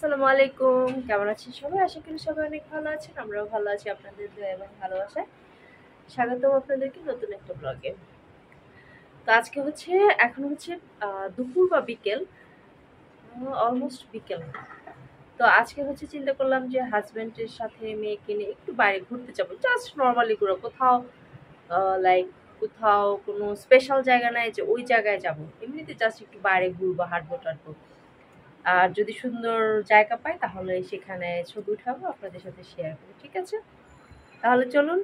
আসসালামু আলাইকুম, কেমন আছেন সবাই? আশা করি সবাই অনেক ভালো আছেন। আমরাও ভালো আছি আপনাদের দোয়া এবং ভালোবাসায়। স্বাগতম আপনাদেরকে নতুন একটা ব্লগে। তো আজকে এখন দুপুর বা বিকেল, অলমোস্ট বিকেল। তো আজকে চিন্তা করলাম যে হাজবেন্ডের সাথে মেয়েকে নিয়ে একটু বাইরে ঘুরতে যাবো, জাস্ট নর্মালি ঘুরো, কোথাও কোনো স্পেশাল জায়গা নাই যে ওই জায়গায় যাব, এমনিতে জাস্ট একটু বাইরে ঘুরবো, হাঁটবো টাটবো। আর যদি সুন্দর জায়গা পাই তাহলে সেখানে ছবি উঠাবো, আপনাদের সাথে শেয়ার করবো। ঠিক আছে, তাহলে চলুন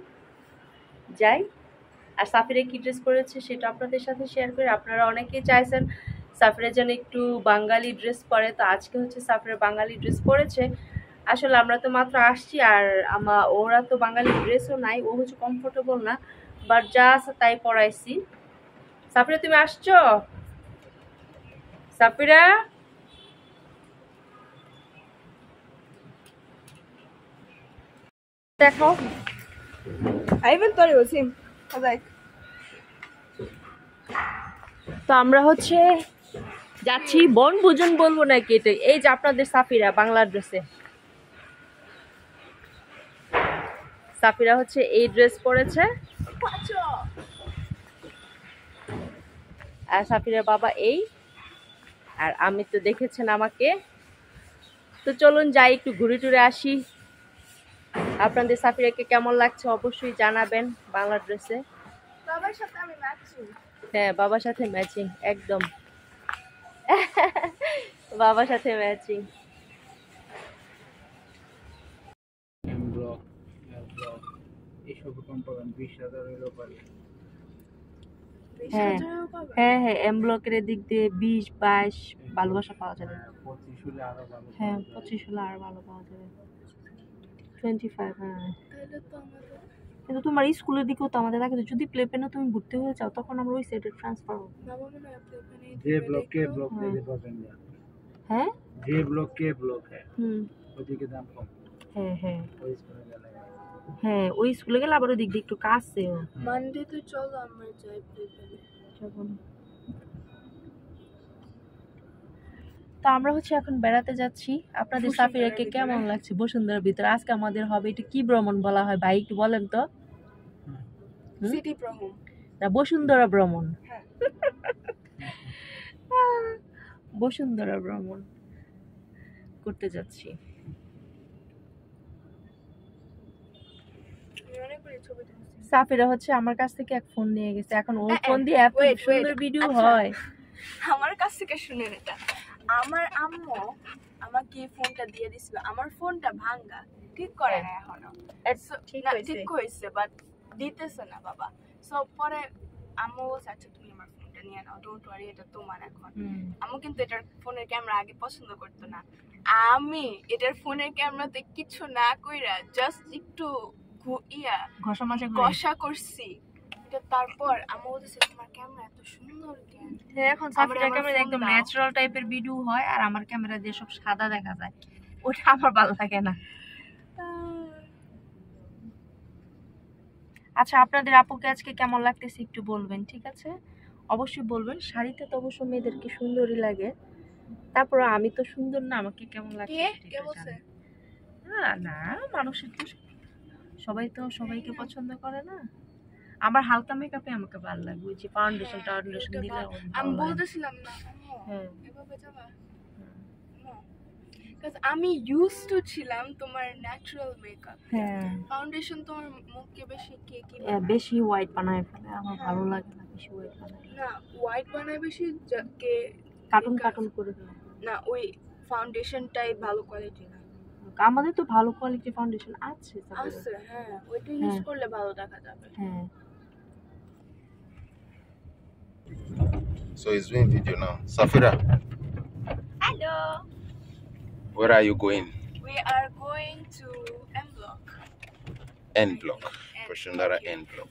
যাই। আর সাফিরা কি ড্রেস পরেছে সেটা আপনাদের সাথে শেয়ার করি। আপনারা অনেকেই চাইছেন সাফিরা যেন একটু বাঙালি ড্রেস পরে, তো আজকে সাফিরা বাঙালি ড্রেস পরেছে। আসলে আমরা তো মাত্র আসছি, আর ওরা তো বাঙালি ড্রেসও নাই, ও কমফোর্টেবল না, বাট যা আছে তাই পরাইছি। সাফিরা তুমি আসছো? সাফিরা দেখো, I even thought it was him. I was like, তো আমরা যাচ্ছি বনভোজন বলবো নাকি এটা, এই যে আপনাদের সাফিরা বাংলা ড্রেসে। সাফিরা এই ড্রেস পরেছে, আর সাফিরার বাবা এই, আর আমি তো দেখেছেন আমাকে। তো চলুন যাই, একটু ঘুরে টুরে আসি। আপনাদের সাফিরাকে কেমন লাগছে অবশ্যই জানাবেন বাংলা ড্রেসে। হ্যাঁ, বাবার সাথে ম্যাচিং, একদম বাবার সাথে ম্যাচিং। হ্যাঁ হ্যাঁ হ্যাঁ, এম ব্লকের দিক দিয়ে 20-22 ভালোবাসা পাওয়া যাবে। হ্যাঁ, 25 হলে আরো ভালো পাওয়া যাবে। 25, হ্যাঁ। কিন্তু তোমার স্কুলের দিকেও তো আমাদের লাগে, যদি প্লে পেনে তুমি ভর্তি হয়ে যাও তখন আমরা ওই সাইডে ট্রান্সফার হবো। যে ব্লক কে ব্লক থেকে পাবেন না। হ্যাঁ, যে ব্লক কে ব্লক হ্যাঁ, ওদিকে দাম কম। হ্যাঁ হ্যাঁ ওই স্কুলে গেলে হ্যাঁ, ওই স্কুলে গেলে আবার ওই দিক দিয়ে একটু কাছেও। মানডে তো চলো আমরা যাই প্লে পেনে। তো আমরা এখন বেড়াতে যাচ্ছি। আপনাদের সাফিরাকে কেমন লাগছে বসুন্ধরার ভিতরে? আজকে আমাদের হবে, এটা কি ভ্রমণ বলা হয় ভাই, একটু বলেন তো? সিটি ভ্রমণ না, বসুন্ধরা ভ্রমণ। বসুন্ধরা ভ্রমণ করতে যাচ্ছি। সাফিরা আমার কাছ থেকে এক ফোন নিয়ে গেছে, এখন ওর ফোন দিয়ে এত সুন্দর ভিডিও হয়। আমার কাছ থেকে শুনেন এটা, আমার আম্মু আমাকে ফোনটা দিয়ে দিছিল, আমার ফোনটা ভাঙা, ঠিক করে না এখনো। ঠিক হয়েছে বাট দিতেছে না বাবা। সো পরে আম্মু বলছে আচ্ছা তুমি আমার ফোনটা নিয়ে নাও, ডোন্ট ওয়ারি, এটা তোমার এখন। আম্মু কিন্তু এটার ফোনের ক্যামেরা আগে পছন্দ করতো না। আমি এটার ফোনের ক্যামেরাতে কিছু না কইরা জাস্ট একটু ঘষা করছি। তারপর আম্মু বলছে তোমার ক্যামেরা এত সুন্দর কেন? এখন সাফিরার ক্যামেরা একদম ন্যাচারাল টাইপের ভিডিও হয়, আর আমার ক্যামেরা দিয়ে সব সাদা দেখা যায়, ওটা আমার ভালো লাগে না। আচ্ছা, আপনাদের আপুকে আজকে কেমন লাগতেছে একটু বলবেন, ঠিক আছে? অবশ্যই বলবেন। শাড়িতে তো অবশ্য মেয়েদেরকে সুন্দরই লাগে, তারপর আমি তো সুন্দর না, আমাকে কেমন লাগছে না, মানুষের তো সবাই তো সবাইকে পছন্দ করে না। আমার হালকা মেকআপে আমাকে ভালো লাগে, ওই যে ফাউন্ডেশন দিলে আমি বলতেছিলাম না হ্যাঁ এভাবে যাবা, আমি ইউজ টু ছিলাম তোমার ন্যাচারাল মেকআপ। হ্যাঁ, ফাউন্ডেশন তোমার মুখকে বেশি হোয়াইট বানায় ফেলে, আমার ভালো লাগে না বেশি হোয়াইট বানায়। না, হোয়াইট বানায় বেশি কে কার্টুন করে দেয় না, ওই ফাউন্ডেশনটাই ভালো কোয়ালিটি না। আমাদের তো ভালো কোয়ালিটি ফাউন্ডেশন আছে। হ্যাঁ, ওইটা ইউজ করলে ভালো দেখা যাবে। হ্যাঁ। So he's doing video now. Safira, Hello. where are you going? We are going to M Block. N block. Bashundara N block.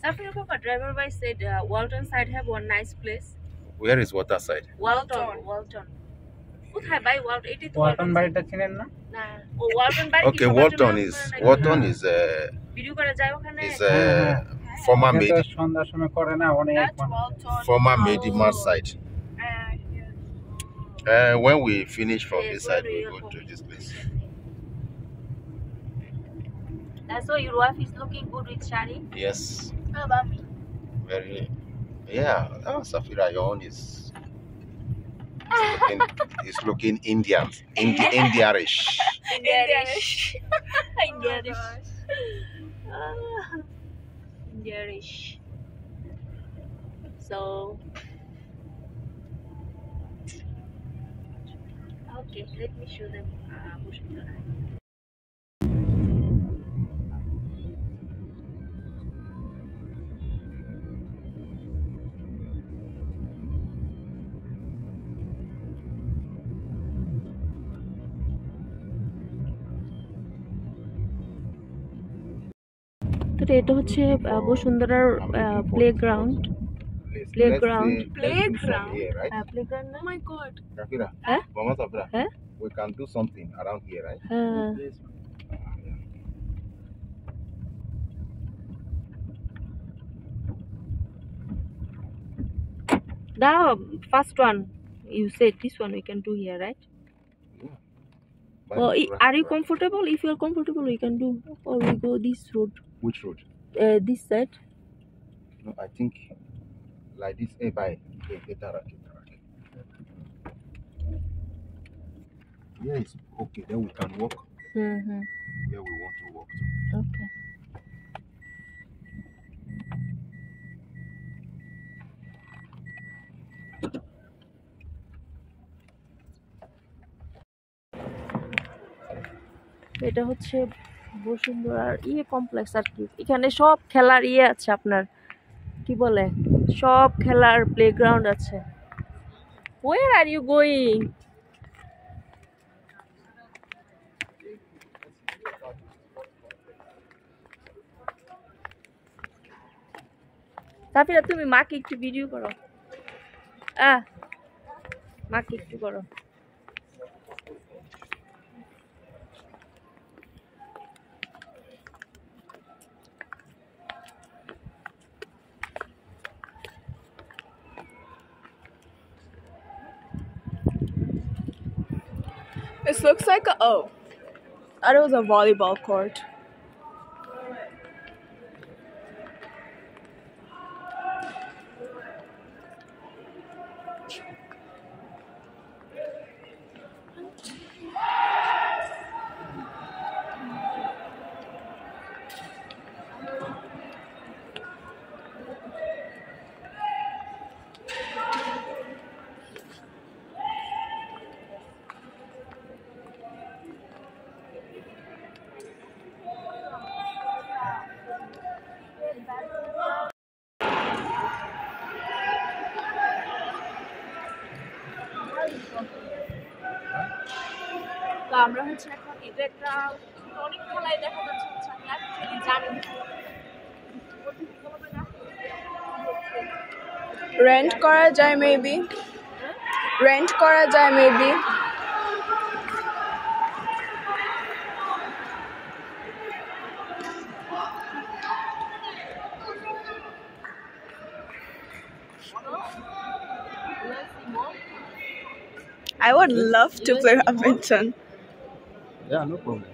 Safira Papa, driver by said Walton side have one nice place. Where is water side? Walton. কোথায় ভাই? এটাই তো ওয়ালটন বাড়িটা চিনেন না? না, ও ওয়ালটন বাড়ি। Okay, Walton is video করা যায় ওখানে। is former Medi. সন্ধ্যার সময় করে না অনেক That's Walton. Former Medimar site. When we finish from Yes, this side, where we you go are to this place. So your wife is looking good with shari? Yes. How about me? Very. Yeah. Oh, Safira, your own is looking. It's looking Indian. Indianish. Indianish. Indianish. Indianish. So okay, let me show them Bosundara. তো এটা হচ্ছে বসুন্ধরার playground Playground. Let's do some here, right? Playground না Oh my god. Safira. Huh? Mama Safira. Huh? We can do something around here, right? The first one you said this one we can do here, right? But Well, right, are you right. comfortable? If you are comfortable, we can do, or we go this road, Which road? this side. No, I think like this. Hey, bye. Hey, yeah, it's okay. Then we can walk Mm-hmm. where we want to walk to. Okay. এটা হচ্ছে বসুন্ধরার complex আর কি। এখানে সব খেলার আছে আপনার, কি বলে, সব খেলার প্লেগ্রাউন্ড আছে। Where are you going? Safira তুমি মাকে একটু ভিডিও করো, মাকে একটু করো। This looks like a I thought it was a volleyball court. তো আমরা হচ্ছে এখন এটা একটা অনেক খেলায় দেখা যাচ্ছে হচ্ছে আমি অ্যাকচুয়ালি জানি না। Rent করা যায় maybe. Rent করা যায় maybe. I would love to play badminton. Yeah, no problem.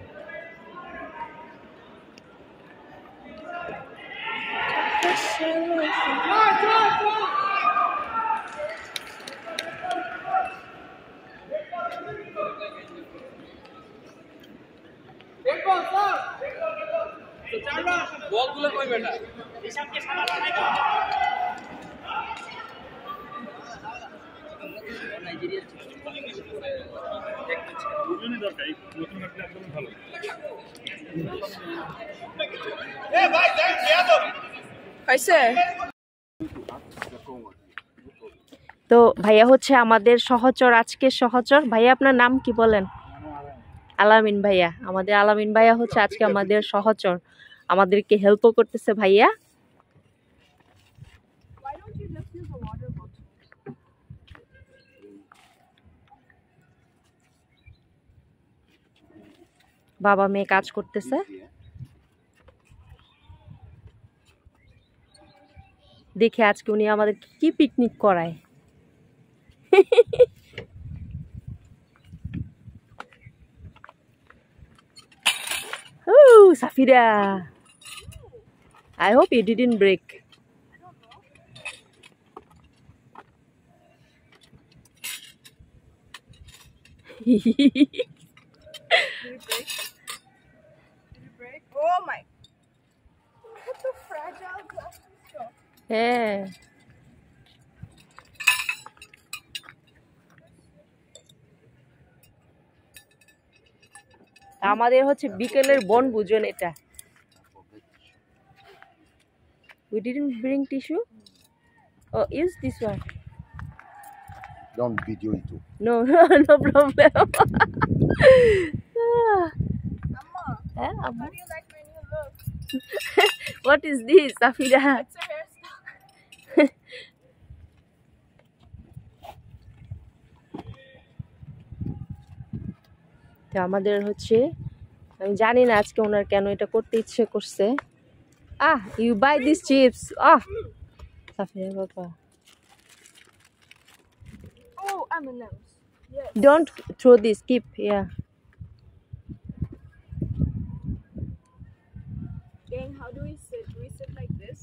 হয়েছে? তো ভাইয়া হচ্ছে আমাদের সহচর, আজকের সহচর। ভাইয়া আপনার নাম কি বলেন? আলামিন ভাইয়া। আমাদের আলামিন ভাইয়া হচ্ছে আজকে আমাদের সহচর, আমাদেরকে হেল্পও করতেছে ভাইয়া। বাবা মেয়ে কাজ করতেছে। দেখে আজকে উনি আমাদের কি পিকনিক করায়। Safira. I hope you didn't break. I don't know. Did it break? Did it break? Oh my! Look at the fragile glass stuff. হ্যাঁ, আমাদের হচ্ছে বিকেলের বনভোজন এটা। We didn't bring tissue. Oh, use this one. Don't video it. No, no problem. Amma, Eh, how do you like my new look? What is this, Safira? It's a hairstyle. তো আমাদের হচ্ছে, আমি জানি না আজকে ওনার কেন এটা করতে ইচ্ছে করছে। You buy these chips. Safira Papa. Oh, M&M's. Yes. Don't throw this. Keep. Yeah. Gang, how do we sit? Do we sit like this?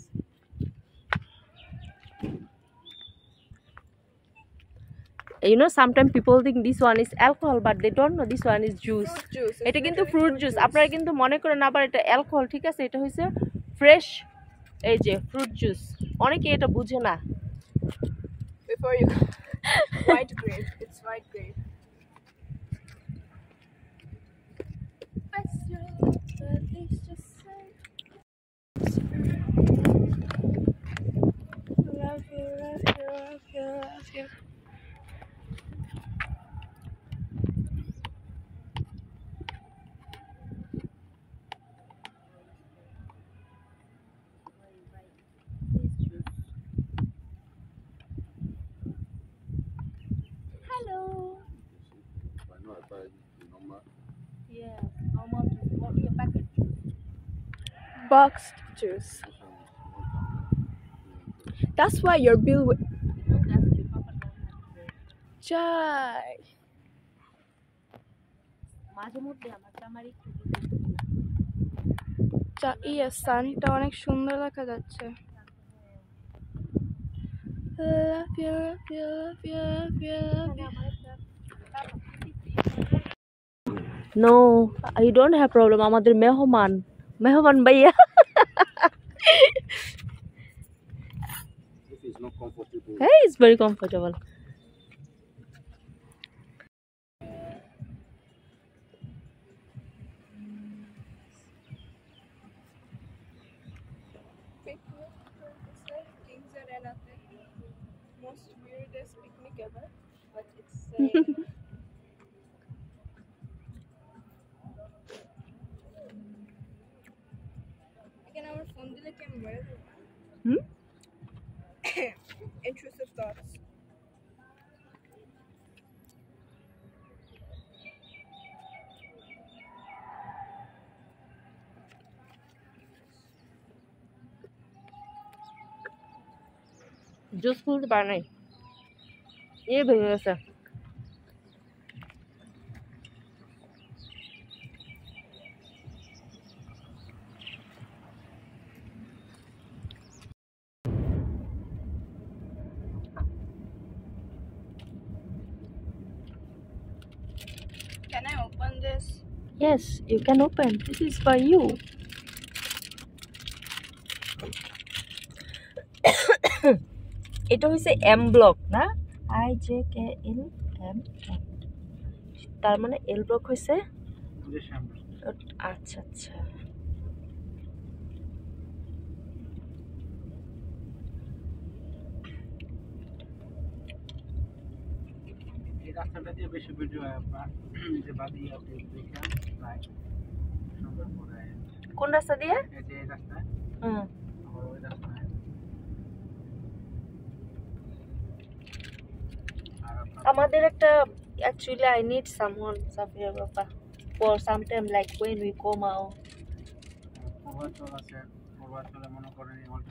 You know, sometimes people think this one is alcohol, but they don't know this one is juice. Fruit juice. এটা কিন্তু fruit juice. আপনারা কিন্তু মনে করেন আবার এটা alcohol, ঠিক আছে? এটা হচ্ছে ফ্রেশ, এই যে ফ্রুট জুস। অনেকে এটা বুঝে না। Before you white grape. It's white grape. Best your love, but please just say love you, love you, love you, love you. Hello. Yeah, normal juice. What is a packet? Boxed juice. That's why your bill would. Jai. মাঝে মধ্যে আমার একটু ইয়ে সানটা অনেক সুন্দর দেখা যাচ্ছে। Love you, love you, love you, love you, love you. No, you don't have problem. আমাদের মেহমান ভাইয়া। If it's not comfortable, Hey, it's very comfortable. Kings Arena thing. Most weirdest picnic ever, but it's again our phone dile camera. Intrusive thoughts. Juice খুলতে পারে নাই, ভেঙে গেছে। Can I open this? Yes, you can open. This is for you. এটা হইছে M block না, IJKL M, তার মানে এল ব্লক হইছে। আচ্ছা আচ্ছা, এই রাস্তাটা দিয়ে বেশি ভিডিও হয় আপনার, যে বাদি আপনি দেখেন প্রায় সুন্দর করে। কোন রাস্তা দিয়ে? এই যে এই রাস্তায়, আবার ওই রাস্তায়। আমাদের একটা actually I need someone, Safira Papa, for sometime like when we come out. Purbachal আছে, পূর্বাচলে মনে করেন এখন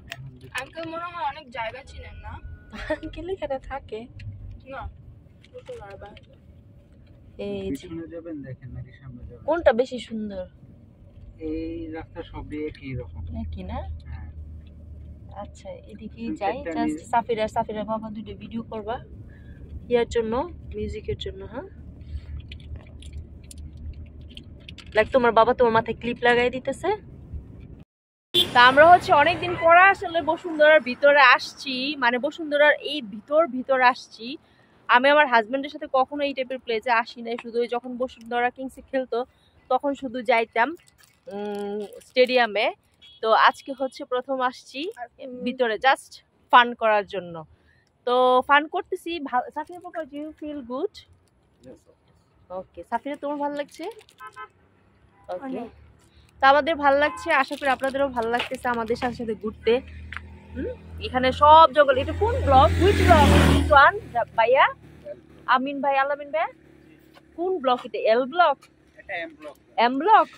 আঙ্কেল মনে হয় অনেক জায়গা চিনেন না? আঙ্কেল এখানে থাকে। না, পুতুলার বাইরে। এই যে পিছনে যাবেন দেখেন নাকি সামনে যাবেন? কোনটা বেশি সুন্দর? এই রাস্তা সবই একই রকম। নাকি না? হ্যাঁ। আচ্ছা এদিকে দুই যাই, চারটা জাস্ট সাফিরা বাবা দুটো ভিডিও করবা ইয়ার জন্য, মিউজিকের জন্য। হ্যাঁ, লাইক তোমার বাবা তোমার মাথায় ক্লিপ লাগাই দিতেছে। তা আমরা হচ্ছে অনেকদিন পর আসলে বসুন্ধরার ভিতরে আসছি, মানে বসুন্ধরার এই ভিতর আসছি। আমি আমার হাজবেন্ডের সাথে কখনো এই টাইপের প্লেসে আসি নাই, শুধু ওই যখন বসুন্ধরা কিংসে খেলতো তখন শুধু যাইতাম স্টেডিয়ামে। তো আজকে হচ্ছে প্রথম আসছি ভিতরে জাস্ট ফান করার জন্য। তো ফান করতেছি। সাফিয়া বাবা, ডু ইউ ফিল গুড? ওকে সাফিয়া, তোমার ভালো লাগছে? ওকে, তো আমাদের ভালো লাগছে, আশা করি আপনাদেরও ভালো লাগতেছে আমাদের সাথে সাথে ঘুরতে। এখানে সব জঙ্গল। এটা কোন block? Which block this one ভাইয়া? আমিন ভাই, আলামিন ভাই, কোন ব্লক এটা? L block? এটা এম ব্লক। M block?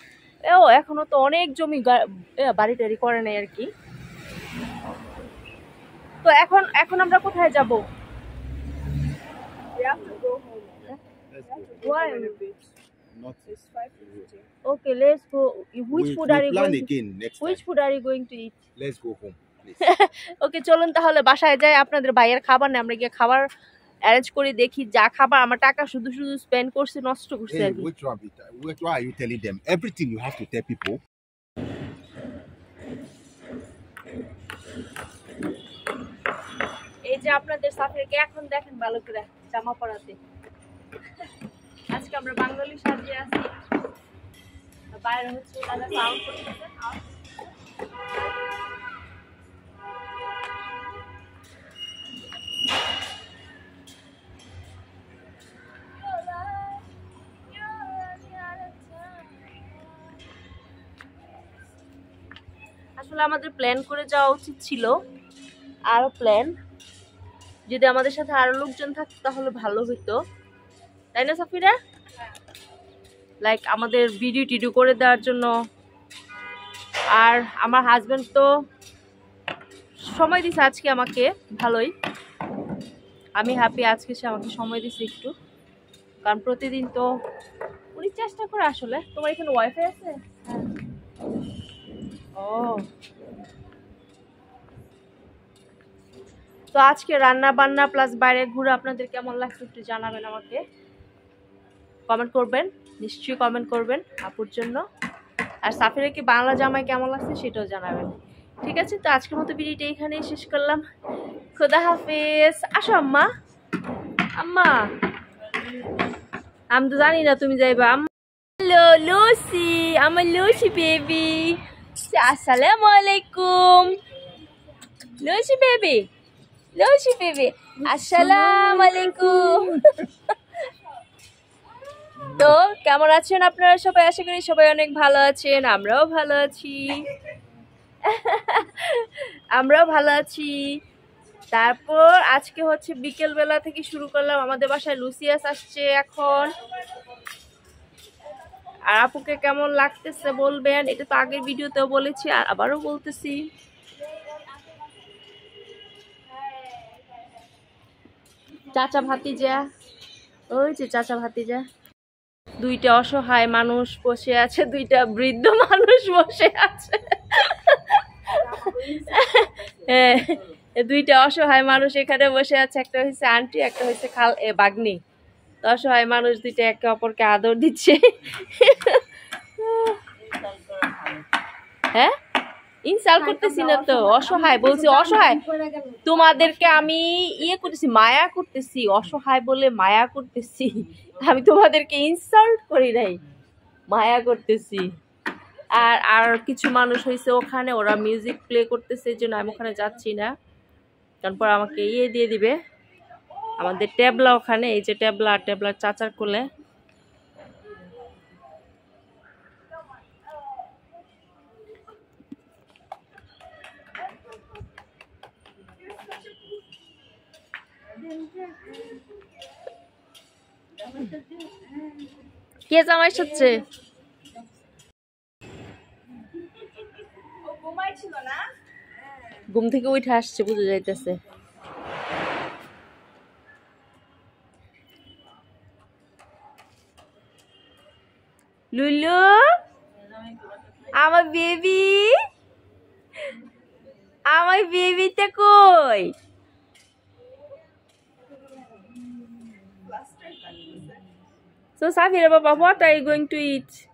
ও, এখনো তো অনেক জমি বাড়ি টাড়ি করে নাই আর কি। তো এখন আমরা কোথায় যাব? We have to go home. Why? Not It's 5:50. Okay, let's go. Which food are you plan going to, again next which time. food are you going to eat? Let's go home, please. ওকে চলুন তাহলে বাসায় যাই। আপনাদের ভাইয়ের খাবার না, আমরা গিয়ে খাবার অ্যারেঞ্জ করে দেখি। যা খাবার, আমার টাকা শুধু স্পেন্ড করছে, নষ্ট করছে Hey, আর কি। why are you telling them? Everything you have to tell people. এই যে আপনাদের সাফিরকে এখন দেখেন ভালো করে জামা পরাতে। আজকে আমরা বাঙালি সাজিয়ে আছি। বাইরে হচ্ছে দাদা সাউন্ড করতেছে। আসলে আমাদের প্ল্যান করে যাওয়া উচিত ছিল, আরো প্ল্যান। যদি আমাদের সাথে আরো লোকজন থাকতো তাহলে ভালো হইতো, তাই না সাফিরা? লাইক আমাদের ভিডিও টিডিও করে দেওয়ার জন্য। আর আমার হাজবেন্ড তো সময় দিছে আজকে আমাকে ভালোই, আমি হ্যাপি আজকে সে আমাকে সময় দিছে একটু, কারণ প্রতিদিন তো উনি চেষ্টা করে আসলে। তোমার এখানে ওয়াইফাই আছে? ও, তো আজকে রান্না বান্না প্লাস বাইরে ঘুরে আপনাদের কেমন লাগছে একটু জানাবেন আমাকে, কমেন্ট করবেন, নিশ্চয়ই কমেন্ট করবেন আপুর জন্য। আর সাফিরা কি বাংলা জামাই কেমন লাগছে সেটাও জানাবেন। ঠিক আছে, তো আজকের মতো ভিডিওটা এখানেই শেষ করলাম। খোদা হাফেজ। আসো আম্মা, আম্মা আমি তো জানি না তুমি যাইবা। হ্যালো লুসি, আমার লুসি বেবি, আসসালামু আলাইকুম। লুসি বেবি, লুসি বেবি, আসসালামু আলাইকুম। তো কেমন আছেন আপনারা সবাই? আশা করি সবাই অনেক ভালো আছেন, আমরাও ভালো আছি। আমরাও ভালো আছি। তারপর আজকে হচ্ছে বিকেল বেলা থেকে শুরু করলাম, আমাদের বাসায় লুসিয়াস আসছে এখন। আর আপুকে কেমন লাগতেছে বলবেন, এটা তো আগের ভিডিওতেও বলেছি আর আবারও বলতেছি। চাচা ভাতিজা, ওই যে চাচা ভাতিজা, দুইটা অসহায় মানুষ বসে আছে, দুইটা বৃদ্ধ মানুষ বসে আছে। হ্যাঁ, দুইটা অসহায় মানুষ এখানে বসে আছে, একটা হচ্ছে আন্টি, একটা হচ্ছে বাগ্নি। তো অসহায় মানুষ দুইটা একে অপরকে আদর দিচ্ছে। হ্যাঁ, ইনসাল্ট করতেছি না তো, অসহায় বলছি, অসহায়। তোমাদেরকে আমি ইয়ে করতেছি, মায়া করতেছি, অসহায় বলে মায়া করতেছি। আমি তোমাদেরকে ইনসাল্ট করি নাই, মায়া করতেছি। আর কিছু মানুষ হয়েছে ওখানে, ওরা মিউজিক প্লে করতেছে, এই জন্য আমি ওখানে যাচ্ছি না, তারপর আমাকে ইয়ে দিয়ে দিবে আমাদের ট্যাবলা ওখানে। এই যে ট্যাবলা চাচার কোলে। কে জামাই হচ্ছে? ঘুম থেকে উঠে আসছে, বুঝে যাইতেছে। লুলু, আমার বেবি, আমার বেবিটা কই? So Safira Baba, what are you going to eat?